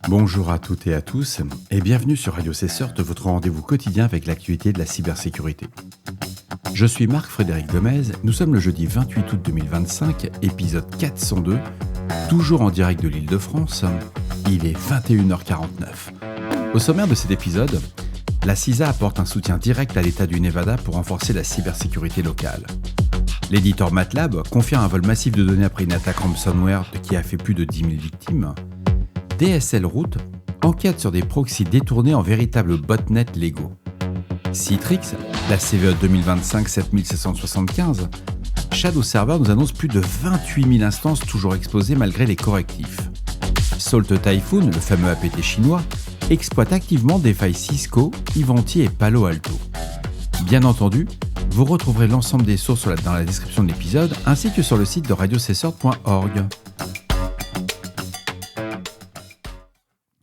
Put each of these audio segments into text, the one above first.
Bonjour à toutes et à tous et bienvenue sur Radio Cesseur, votre rendez-vous quotidien avec l'actualité de la cybersécurité. Je suis Marc-Frédéric Gomez, nous sommes le jeudi 28 août 2025, épisode 402, toujours en direct de l'Île-de-France, il est 21h49. Au sommaire de cet épisode, la CISA apporte un soutien direct à l'État du Nevada pour renforcer la cybersécurité locale. L'éditeur MATLAB confie un vol massif de données après une attaque ransomware qui a fait plus de 10 000 victimes. DSL Route enquête sur des proxys détournés en véritables botnets légaux. Citrix, la CVE 2025-7775, Shadow Server nous annonce plus de 28 000 instances toujours exposées malgré les correctifs. Salt Typhoon, le fameux APT chinois, exploite activement des failles Cisco, Ivanti et Palo Alto. Bien entendu, vous retrouverez l'ensemble des sources dans la description de l'épisode ainsi que sur le site de radiocesseur.org.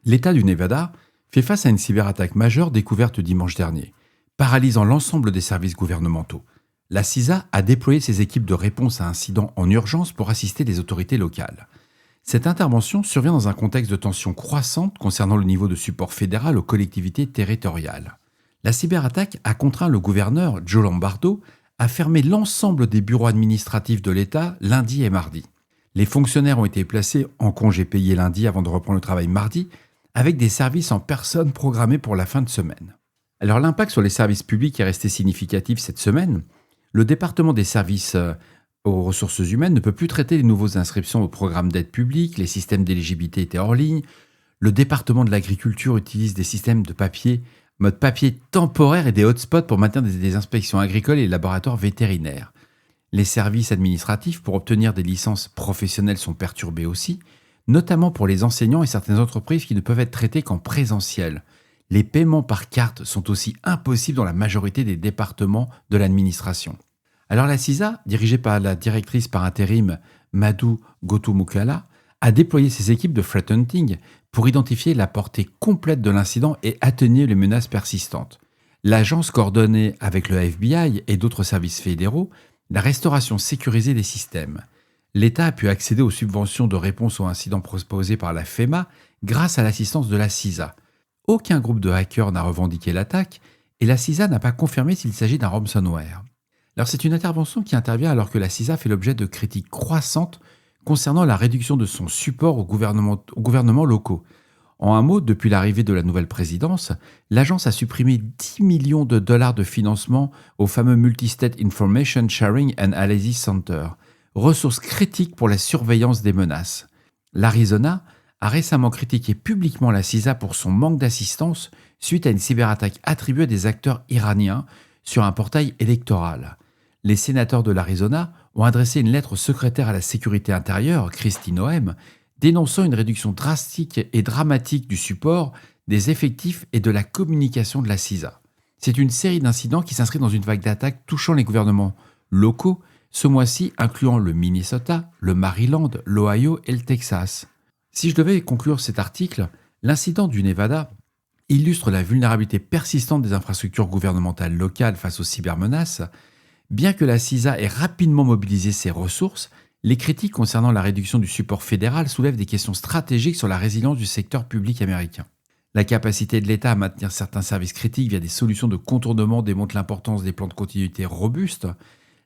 L'État du Nevada fait face à une cyberattaque majeure découverte dimanche dernier, paralysant l'ensemble des services gouvernementaux. La CISA a déployé ses équipes de réponse à incidents en urgence pour assister les autorités locales. Cette intervention survient dans un contexte de tension croissante concernant le niveau de support fédéral aux collectivités territoriales. La cyberattaque a contraint le gouverneur Joe Lombardo à fermer l'ensemble des bureaux administratifs de l'État lundi et mardi. Les fonctionnaires ont été placés en congé payé lundi avant de reprendre le travail mardi, avec des services en personne programmés pour la fin de semaine. Alors l'impact sur les services publics est resté significatif cette semaine. Le département des services aux ressources humaines ne peut plus traiter les nouveaux inscriptions au programme d'aide publique, les systèmes d'éligibilité étaient hors ligne, le département de l'agriculture utilise des systèmes de papier, mode papier temporaire et des hotspots pour maintenir des inspections agricoles et laboratoires vétérinaires. Les services administratifs pour obtenir des licences professionnelles sont perturbés aussi, notamment pour les enseignants et certaines entreprises qui ne peuvent être traitées qu'en présentiel. Les paiements par carte sont aussi impossibles dans la majorité des départements de l'administration. Alors la CISA, dirigée par la directrice par intérim Madhu Gautamukala, a déployé ses équipes de threat hunting pour identifier la portée complète de l'incident et atténuer les menaces persistantes. L'agence coordonnait avec le FBI et d'autres services fédéraux la restauration sécurisée des systèmes. L'État a pu accéder aux subventions de réponse aux incidents proposées par la FEMA grâce à l'assistance de la CISA. Aucun groupe de hackers n'a revendiqué l'attaque et la CISA n'a pas confirmé s'il s'agit d'un ransomware. Alors c'est une intervention qui intervient alors que la CISA fait l'objet de critiques croissantes concernant la réduction de son support aux gouvernements locaux. En un mot, depuis l'arrivée de la nouvelle présidence, l'agence a supprimé 10 millions de dollars de financement au fameux Multi-State Information Sharing and Analysis Center, ressource critique pour la surveillance des menaces. L'Arizona a récemment critiqué publiquement la CISA pour son manque d'assistance suite à une cyberattaque attribuée à des acteurs iraniens sur un portail électoral. Les sénateurs de l'Arizona ont adressé une lettre au secrétaire à la sécurité intérieure, Kristi Noem, dénonçant une réduction drastique et dramatique du support, des effectifs et de la communication de la CISA. C'est une série d'incidents qui s'inscrit dans une vague d'attaques touchant les gouvernements locaux, ce mois-ci incluant le Minnesota, le Maryland, l'Ohio et le Texas. Si je devais conclure cet article, l'incident du Nevada illustre la vulnérabilité persistante des infrastructures gouvernementales locales face aux cybermenaces. Bien que la CISA ait rapidement mobilisé ses ressources, les critiques concernant la réduction du support fédéral soulèvent des questions stratégiques sur la résilience du secteur public américain. La capacité de l'État à maintenir certains services critiques via des solutions de contournement démontre l'importance des plans de continuité robustes.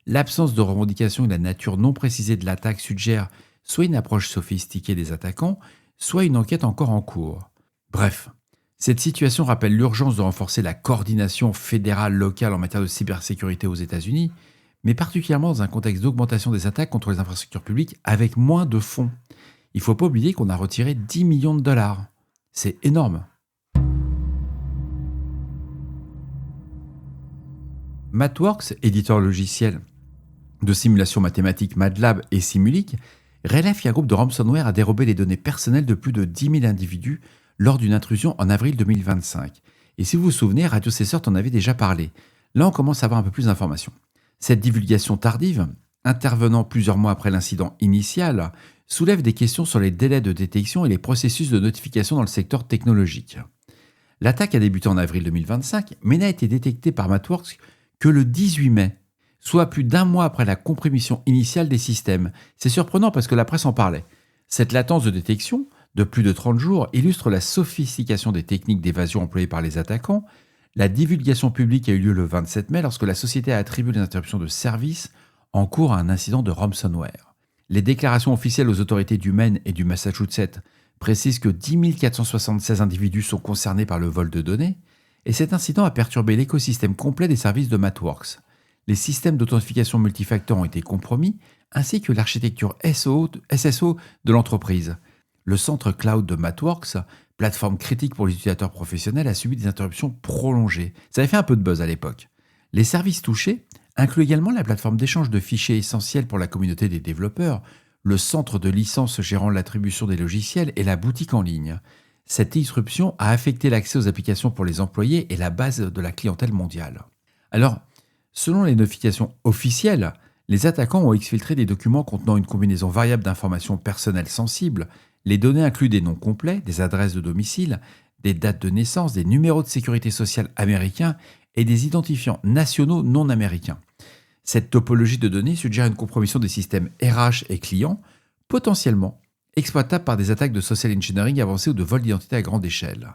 L'absence de revendication et la nature non précisée de l'attaque suggèrent soit une approche sophistiquée des attaquants, soit une enquête encore en cours. Bref, cette situation rappelle l'urgence de renforcer la coordination fédérale-locale en matière de cybersécurité aux États-Unis, mais particulièrement dans un contexte d'augmentation des attaques contre les infrastructures publiques avec moins de fonds. Il ne faut pas oublier qu'on a retiré 10 millions de dollars. C'est énorme. MathWorks, éditeur logiciel de simulation mathématique MATLAB et Simulic, relève qu'un groupe de ransomware a dérobé les données personnelles de plus de 10 000 individus lors d'une intrusion en avril 2025. Et si vous vous souvenez, Radio Cesseur en avait déjà parlé. Là, on commence à avoir un peu plus d'informations. Cette divulgation tardive, intervenant plusieurs mois après l'incident initial, soulève des questions sur les délais de détection et les processus de notification dans le secteur technologique. L'attaque a débuté en avril 2025, mais n'a été détectée par MathWorks que le 18 mai, soit plus d'un mois après la compromission initiale des systèmes. C'est surprenant parce que la presse en parlait. Cette latence de détection de plus de 30 jours illustre la sophistication des techniques d'évasion employées par les attaquants. La divulgation publique a eu lieu le 27 mai lorsque la société a attribué les interruptions de service en cours à un incident de ransomware. Les déclarations officielles aux autorités du Maine et du Massachusetts précisent que 10 476 individus sont concernés par le vol de données, et cet incident a perturbé l'écosystème complet des services de MathWorks. Les systèmes d'authentification multifacteur ont été compromis, ainsi que l'architecture SSO de l'entreprise. Le centre cloud de MathWorks, plateforme critique pour les utilisateurs professionnels, a subi des interruptions prolongées. Ça avait fait un peu de buzz à l'époque. Les services touchés incluent également la plateforme d'échange de fichiers essentielle pour la communauté des développeurs, le centre de licence gérant l'attribution des logiciels et la boutique en ligne. Cette disruption a affecté l'accès aux applications pour les employés et la base de la clientèle mondiale. Alors, selon les notifications officielles, les attaquants ont exfiltré des documents contenant une combinaison variable d'informations personnelles sensibles. Les données incluent des noms complets, des adresses de domicile, des dates de naissance, des numéros de sécurité sociale américains et des identifiants nationaux non américains. Cette topologie de données suggère une compromission des systèmes RH et clients, potentiellement exploitables par des attaques de social engineering avancées ou de vol d'identité à grande échelle.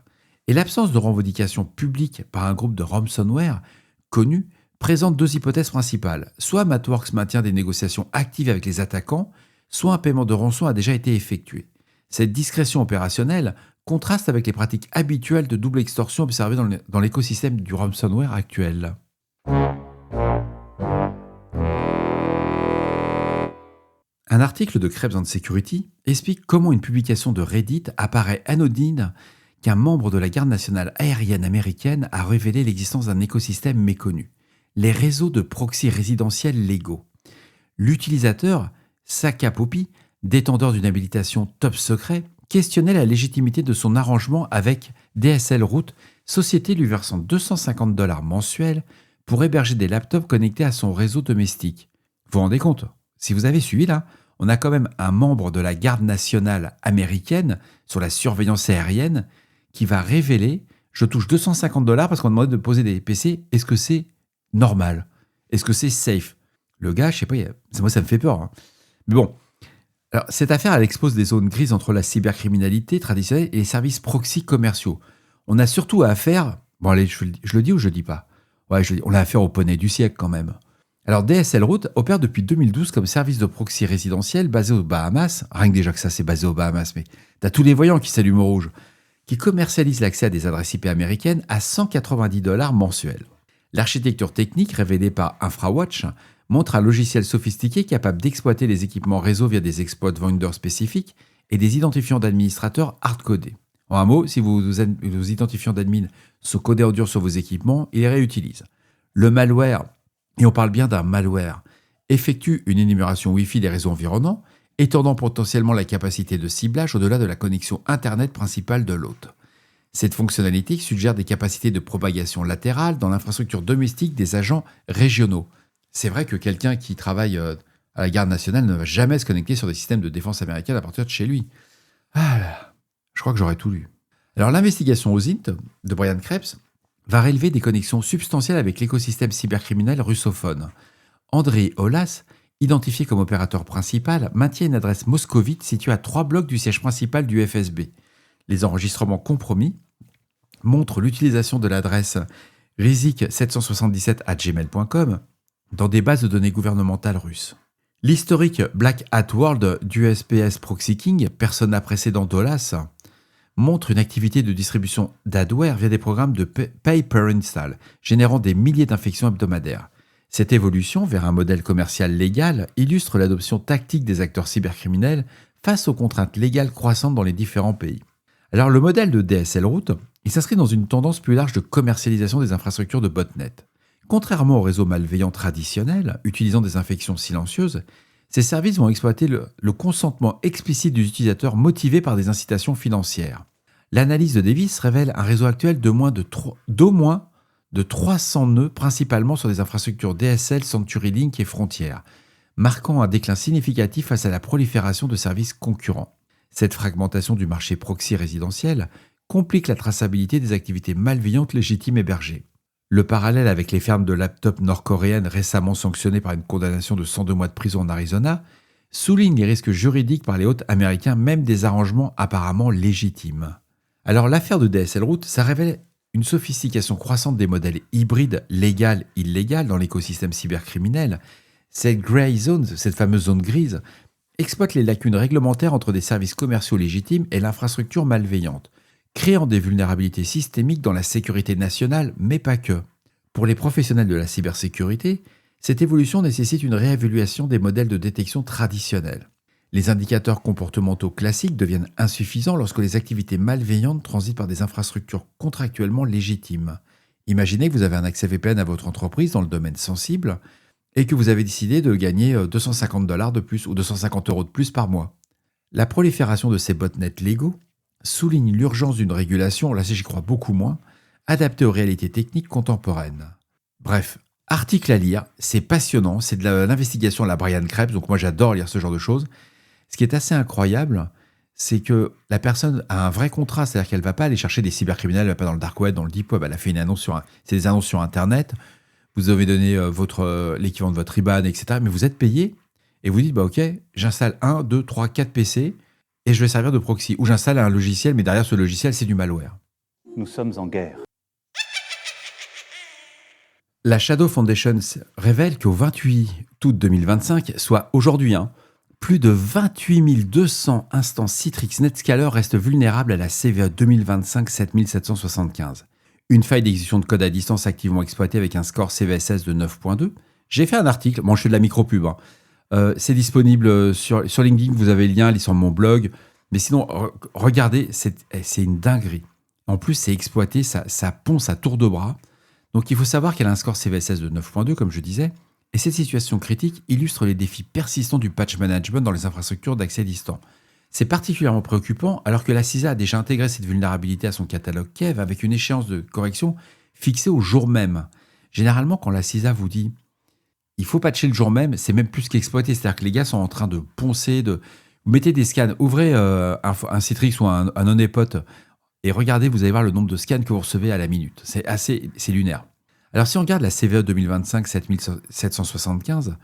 Et l'absence de revendication publique par un groupe de ransomware connu présente deux hypothèses principales. Soit MathWorks maintient des négociations actives avec les attaquants, soit un paiement de rançon a déjà été effectué. Cette discrétion opérationnelle contraste avec les pratiques habituelles de double extorsion observées dans l'écosystème du ransomware actuel. Un article de Krebs and Security explique comment une publication de Reddit apparaît anodine qu'un membre de la garde nationale aérienne américaine a révélé l'existence d'un écosystème méconnu, les réseaux de proxy résidentiels légaux. L'utilisateur, Saka Poppy, détenteur d'une habilitation top secret, questionnait la légitimité de son arrangement avec DSL Route, société lui versant $250 mensuels pour héberger des laptops connectés à son réseau domestique. Vous vous rendez compte ? Si vous avez suivi là, on a quand même un membre de la garde nationale américaine sur la surveillance aérienne qui va révéler « Je touche $250 parce qu'on m'a demandé de poser des PC, est-ce que c'est normal ? Est-ce que c'est safe ?» Le gars, je sais pas, moi ça me fait peur. Hein. Mais bon, alors, cette affaire, elle expose des zones grises entre la cybercriminalité traditionnelle et les services proxy commerciaux. On a surtout affaire... Bon allez, je le dis ou je le dis pas ? Ouais, on a affaire au poney du siècle quand même. Alors DSL Route opère depuis 2012 comme service de proxy résidentiel basé aux Bahamas, rien que déjà que ça c'est basé aux Bahamas, mais t'as tous les voyants qui s'allument au rouge, qui commercialise l'accès à des adresses IP américaines à $190 mensuels. L'architecture technique révélée par InfraWatch montre un logiciel sophistiqué capable d'exploiter les équipements réseau via des exploits vendors spécifiques et des identifiants d'administrateurs hard-codés. En un mot, si vos identifiants d'admin sont codés en dur sur vos équipements, ils les réutilisent. Le malware, et on parle bien d'un malware, effectue une énumération Wi-Fi des réseaux environnants, étendant potentiellement la capacité de ciblage au-delà de la connexion Internet principale de l'hôte. Cette fonctionnalité suggère des capacités de propagation latérale dans l'infrastructure domestique des agents régionaux. C'est vrai que quelqu'un qui travaille à la garde nationale ne va jamais se connecter sur des systèmes de défense américains à partir de chez lui. Ah, je crois que j'aurais tout lu. Alors l'investigation OSINT de Brian Krebs va relever des connexions substantielles avec l'écosystème cybercriminel russophone. André Olas, identifié comme opérateur principal, maintient une adresse moscovite située à 3 blocs du siège principal du FSB. Les enregistrements compromis montrent l'utilisation de l'adresse rizik777@gmail.com dans des bases de données gouvernementales russes. L'historique Black Hat World du USPS Proxy King, persona précédent d'Olas, montre une activité de distribution d'adware via des programmes de pay per install, générant des milliers d'infections hebdomadaires. Cette évolution vers un modèle commercial légal illustre l'adoption tactique des acteurs cybercriminels face aux contraintes légales croissantes dans les différents pays. Alors le modèle de DSL Route, il s'inscrit dans une tendance plus large de commercialisation des infrastructures de botnet. Contrairement aux réseaux malveillants traditionnels, utilisant des infections silencieuses, ces services vont exploiter le consentement explicite des utilisateurs motivés par des incitations financières. L'analyse de Davis révèle un réseau actuel d'au moins de 300 nœuds, principalement sur des infrastructures DSL, CenturyLink et Frontier, marquant un déclin significatif face à la prolifération de services concurrents. Cette fragmentation du marché proxy résidentiel complique la traçabilité des activités malveillantes légitimes hébergées. Le parallèle avec les fermes de laptops nord-coréennes récemment sanctionnées par une condamnation de 102 mois de prison en Arizona souligne les risques juridiques par les hôtes américains, même des arrangements apparemment légitimes. Alors l'affaire de DSL Route, ça révèle une sophistication croissante des modèles hybrides légal-illégal dans l'écosystème cybercriminel. Cette grey zone, cette fameuse zone grise, exploite les lacunes réglementaires entre des services commerciaux légitimes et l'infrastructure malveillante, créant des vulnérabilités systémiques dans la sécurité nationale, mais pas que. Pour les professionnels de la cybersécurité, cette évolution nécessite une réévaluation des modèles de détection traditionnels. Les indicateurs comportementaux classiques deviennent insuffisants lorsque les activités malveillantes transitent par des infrastructures contractuellement légitimes. Imaginez que vous avez un accès VPN à votre entreprise dans le domaine sensible et que vous avez décidé de gagner $250 de plus ou 250 € de plus par mois. La prolifération de ces botnets légaux souligne l'urgence d'une régulation, là j'y crois beaucoup moins, adaptée aux réalités techniques contemporaines. Bref, article à lire, c'est passionnant, c'est de l'investigation à la Brian Krebs, donc moi j'adore lire ce genre de choses. Ce qui est assez incroyable, c'est que la personne a un vrai contrat, c'est-à-dire qu'elle ne va pas aller chercher des cybercriminels, elle ne va pas dans le dark web, dans le deep web, elle a fait une annonce c'est des annonces sur Internet, vous avez donné l'équivalent de votre IBAN, etc. Mais vous êtes payé et vous dites, ok, j'installe 1, 2, 3, 4 PC et je vais servir de proxy. Ou j'installe un logiciel, mais derrière ce logiciel, c'est du malware. Nous sommes en guerre. La Shadow Foundation révèle qu'au 28 août 2025, soit aujourd'hui, plus de 28 200 instances Citrix Netscaler restent vulnérables à la CVE 2025-7775. Une faille d'exécution de code à distance activement exploitée avec un score CVSS de 9.2. J'ai fait un article, bon je fais de la micro-pub, c'est disponible sur LinkedIn, vous avez le lien, il est sur mon blog. Mais sinon, regardez, c'est une dinguerie. En plus, c'est exploité, ça ponce à tour de bras. Donc il faut savoir qu'elle a un score CVSS de 9.2, comme je disais, et cette situation critique illustre les défis persistants du patch management dans les infrastructures d'accès distant. C'est particulièrement préoccupant alors que la CISA a déjà intégré cette vulnérabilité à son catalogue Kev avec une échéance de correction fixée au jour même. Généralement, quand la CISA vous dit « il faut patcher le jour même », c'est même plus qu'exploiter, c'est-à-dire que les gars sont en train de poncer, vous mettez des scans, ouvrez un Citrix ou un Honeypot et regardez, vous allez voir le nombre de scans que vous recevez à la minute. C'est lunaire. Alors si on regarde la CVE 2025-7775,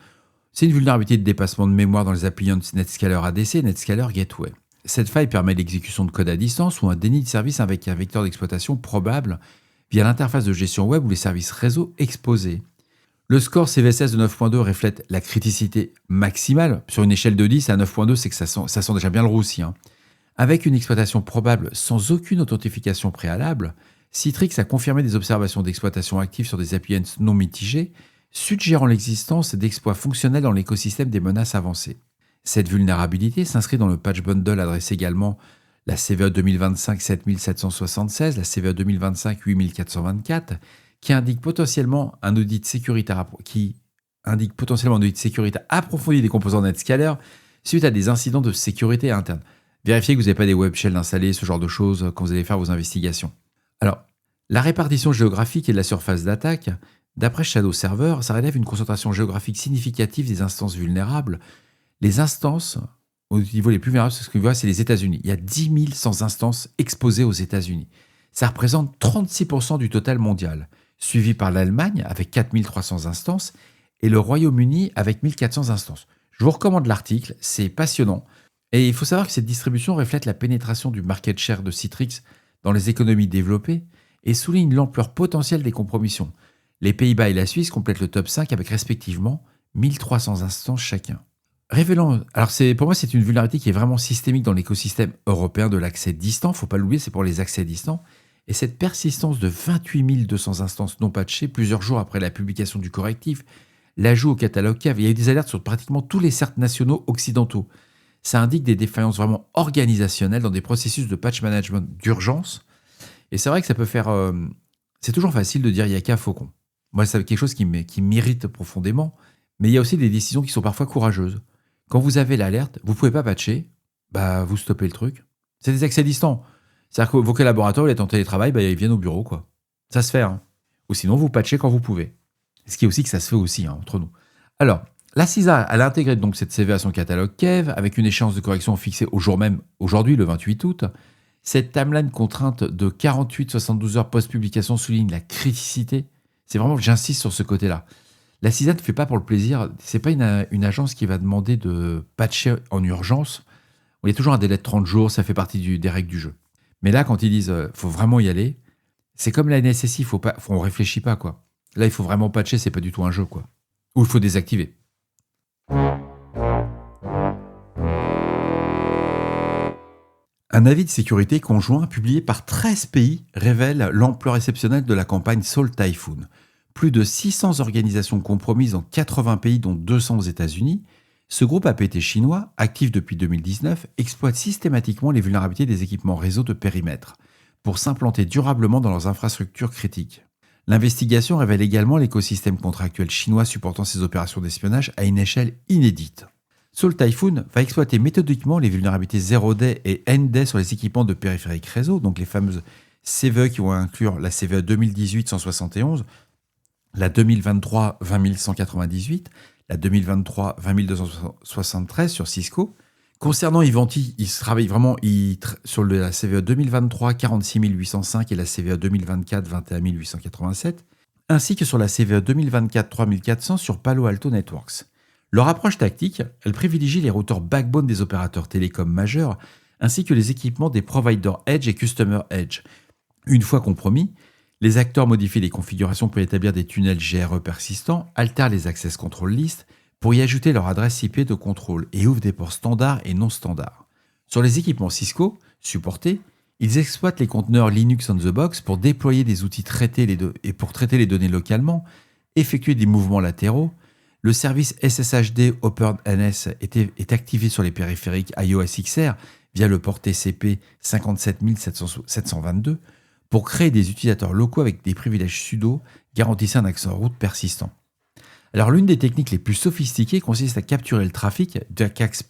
c'est une vulnérabilité de dépassement de mémoire dans les appliances Netscaler ADC et Netscaler Gateway. Cette faille permet l'exécution de code à distance ou un déni de service avec un vecteur d'exploitation probable via l'interface de gestion web ou les services réseau exposés. Le score CVSS de 9.2 reflète la criticité maximale. Sur une échelle de 10 à 9.2, c'est que ça sent déjà bien le roussi. Avec une exploitation probable sans aucune authentification préalable, Citrix a confirmé des observations d'exploitation actives sur des appliances non mitigées, suggérant l'existence d'exploits fonctionnels dans l'écosystème des menaces avancées. Cette vulnérabilité s'inscrit dans le patch bundle adresse également la CVE 2025-7776, la CVE 2025-8424, qui indique potentiellement un audit sécurité approfondi des composants Netscaler suite à des incidents de sécurité interne. Vérifiez que vous n'avez pas des web shells installés, ce genre de choses, quand vous allez faire vos investigations. Alors, la répartition géographique et de la surface d'attaque, d'après Shadow Server, ça relève une concentration géographique significative des instances vulnérables. Les instances, au niveau les plus vulnérables, ce que vous voyez, c'est les États-Unis. Il y a 10 100 instances exposées aux États-Unis. Ça représente 36% du total mondial, suivi par l'Allemagne avec 4 300 instances et le Royaume-Uni avec 1 400 instances. Je vous recommande l'article, c'est passionnant. Et il faut savoir que cette distribution reflète la pénétration du market share de Citrix dans les économies développées et souligne l'ampleur potentielle des compromissions. Les Pays-Bas et la Suisse complètent le top 5 avec respectivement 1300 instances chacun. Pour moi, c'est une vulnérabilité qui est vraiment systémique dans l'écosystème européin de l'accès distant. Il ne faut pas l'oublier, c'est pour les accès distants. Et cette persistance de 28 200 instances non patchées, plusieurs jours après la publication du correctif, l'ajout au catalogue CAV, il y a eu des alertes sur pratiquement tous les certes nationaux occidentaux. Ça indique des défaillances vraiment organisationnelles dans des processus de patch management d'urgence. Et c'est vrai que ça peut faire... c'est toujours facile de dire Yaka Faucon. Moi, c'est quelque chose qui m'irrite profondément. Mais il y a aussi des décisions qui sont parfois courageuses. Quand vous avez l'alerte, vous ne pouvez pas patcher, vous stoppez le truc. C'est des accès distants. C'est-à-dire que vos collaborateurs, ils sont en télétravail, ils viennent au bureau, quoi. Ça se fait, Ou sinon, vous patchez quand vous pouvez. Ce qui est aussi que ça se fait aussi, entre nous. Alors, la CISA, elle a intégré donc cette CV à son catalogue Kev, avec une échéance de correction fixée au jour même, aujourd'hui, le 28 août. Cette timeline contrainte de 48-72 heures post-publication souligne la criticité. C'est vraiment, j'insiste sur ce côté-là. La CISA ne fait pas pour le plaisir. C'est pas une agence qui va demander de patcher en urgence. Il y a toujours un délai de 30 jours, ça fait partie des règles du jeu. Mais là, quand ils disent faut vraiment y aller, c'est comme la NSSI, on réfléchit pas, quoi. Là, il faut vraiment patcher, c'est pas du tout un jeu, quoi. Ou il faut désactiver. Un avis de sécurité conjoint publié par 13 pays révèle l'ampleur exceptionnelle de la campagne Salt Typhoon. Plus de 600 organisations compromises dans 80 pays, dont 200 aux États-Unis, ce groupe APT chinois, actif depuis 2019, exploite systématiquement les vulnérabilités des équipements réseau de périmètre pour s'implanter durablement dans leurs infrastructures critiques. L'investigation révèle également l'écosystème contractuel chinois supportant ces opérations d'espionnage à une échelle inédite. Salt Typhoon va exploiter méthodiquement les vulnérabilités 0-day et N-day sur les équipements de périphériques réseau, donc les fameuses CVE qui vont inclure la CVE 2018-171, la 2023-20198, la 2023-20273 sur Cisco. Concernant Ivanti, il travaille vraiment sur la CVE 2023 46805 et la CVE 2024 21887, ainsi que sur la CVE 2024 3400 sur Palo Alto Networks. Leur approche tactique, elle privilégie les routeurs backbone des opérateurs télécoms majeurs, ainsi que les équipements des providers Edge et Customer Edge. Une fois compromis, les acteurs modifient les configurations pour établir des tunnels GRE persistants, altèrent les access control lists pour y ajouter leur adresse IP de contrôle et ouvrent des ports standards et non standards. Sur les équipements Cisco supportés, ils exploitent les conteneurs Linux on the box pour déployer des outils et pour traiter les données localement, effectuer des mouvements latéraux. Le service SSHD OpenNS est activé sur les périphériques iOS XR via le port TCP 57722 pour créer des utilisateurs locaux avec des privilèges sudo garantissant un accès en route persistant. Alors l'une des techniques les plus sophistiquées consiste à capturer le trafic d'ACAX+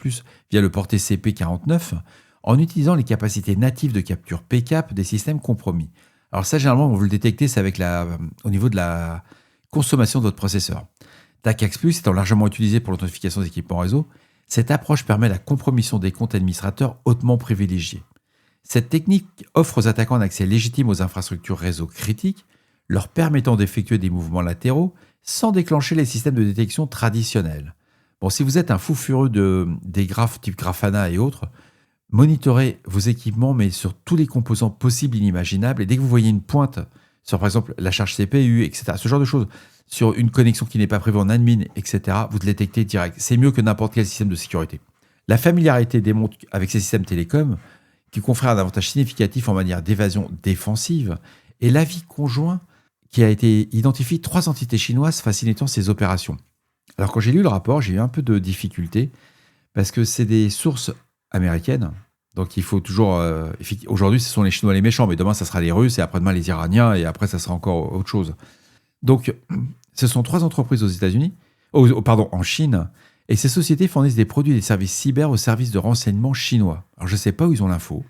via le port TCP 49 en utilisant les capacités natives de capture PCAP des systèmes compromis. Alors ça, généralement, on veut le détecter, c'est au niveau de la consommation de votre processeur. TACAX+ étant largement utilisé pour l'authentification des équipements réseau, cette approche permet la compromission des comptes administrateurs hautement privilégiés. Cette technique offre aux attaquants un accès légitime aux infrastructures réseau critiques, leur permettant d'effectuer des mouvements latéraux sans déclencher les systèmes de détection traditionnels. Bon, si vous êtes un fou furieux des graphes type Grafana et autres, monitorez vos équipements, mais sur tous les composants possibles et inimaginables, et dès que vous voyez une pointe sur, par exemple, la charge CPU, etc., ce genre de choses, sur une connexion qui n'est pas prévue en admin, etc., vous le détectez direct. C'est mieux que n'importe quel système de sécurité. La familiarité démontre avec ces systèmes télécoms qui confèrent un avantage significatif en matière d'évasion défensive, et l'avis conjoint qui a été identifié 3 entités chinoises facilitant ces opérations. Alors quand j'ai lu le rapport, j'ai eu un peu de difficulté, parce que c'est des sources américaines, donc il faut toujours... aujourd'hui, ce sont les Chinois les méchants, mais demain, ça sera les Russes, et après-demain, les Iraniens, et après, ça sera encore autre chose. Donc, ce sont 3 entreprises aux États-Unis, en Chine, et ces sociétés fournissent des produits et des services cyber aux services de renseignement chinois. Alors, je ne sais pas où ils ont l'info.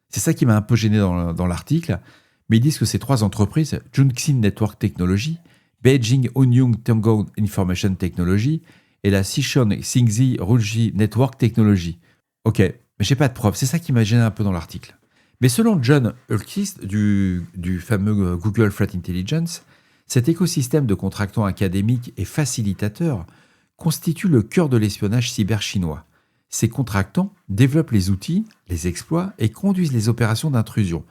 C'est ça qui m'a un peu gêné dans l'article, mais ils disent que ces 3 entreprises, Junxin Network Technology, Beijing Hunyung Tiangong Information Technology et la Sichuan Xingzi Rulji Network Technology. Ok, mais j'ai pas de preuves, c'est ça qui m'a gêné un peu dans l'article. Mais selon John Hultquist du fameux Google Threat Intelligence, cet écosystème de contractants académiques et facilitateurs constitue le cœur de l'espionnage cyber chinois. Ces contractants développent les outils, les exploits et conduisent les opérations d'intrusion,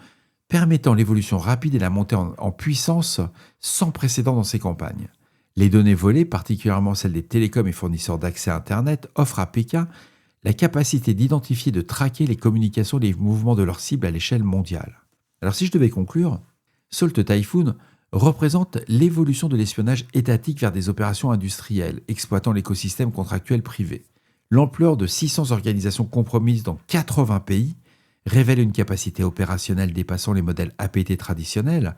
permettant l'évolution rapide et la montée en puissance sans précédent dans ces campagnes. Les données volées, particulièrement celles des télécoms et fournisseurs d'accès à Internet, offrent à Pékin la capacité d'identifier et de traquer les communications et les mouvements de leurs cibles à l'échelle mondiale. Alors si je devais conclure, Salt Typhoon représente l'évolution de l'espionnage étatique vers des opérations industrielles, exploitant l'écosystème contractuel privé. L'ampleur de 600 organisations compromises dans 80 pays révèle une capacité opérationnelle dépassant les modèles APT traditionnels.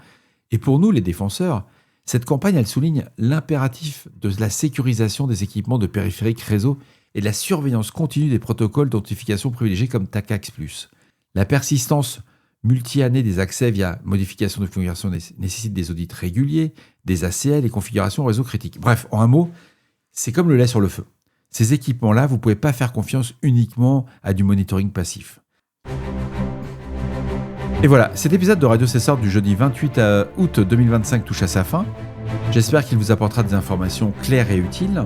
Et pour nous, les défenseurs, cette campagne, elle souligne l'impératif de la sécurisation des équipements de périphériques réseau et de la surveillance continue des protocoles d'authentification privilégiés comme TACAX+. La persistance multi-année des accès via modification de configuration nécessite des audits réguliers, des ACL et configurations réseau critiques. Bref, en un mot, c'est comme le lait sur le feu. Ces équipements-là, vous ne pouvez pas faire confiance uniquement à du monitoring passif. Et voilà, cet épisode de Radio Cesseur du jeudi 28 août 2025 touche à sa fin. J'espère qu'il vous apportera des informations claires et utiles.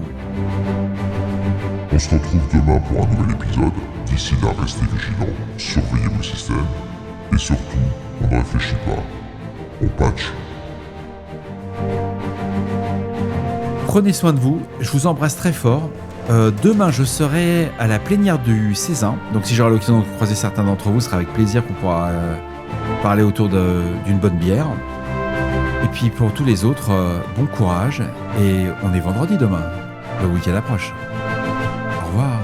On se retrouve demain pour un nouvel épisode. D'ici là, restez vigilants, surveillez vos systèmes et surtout, on ne réfléchit pas, on patch. Prenez soin de vous, je vous embrasse très fort. Demain, je serai à la plénière du Cézanne. Donc si j'aurai l'occasion de croiser certains d'entre vous, ce sera avec plaisir qu'on pourra parler autour d'une bonne bière. Et puis pour tous les autres, bon courage. Et on est vendredi demain. Le week-end approche. Au revoir.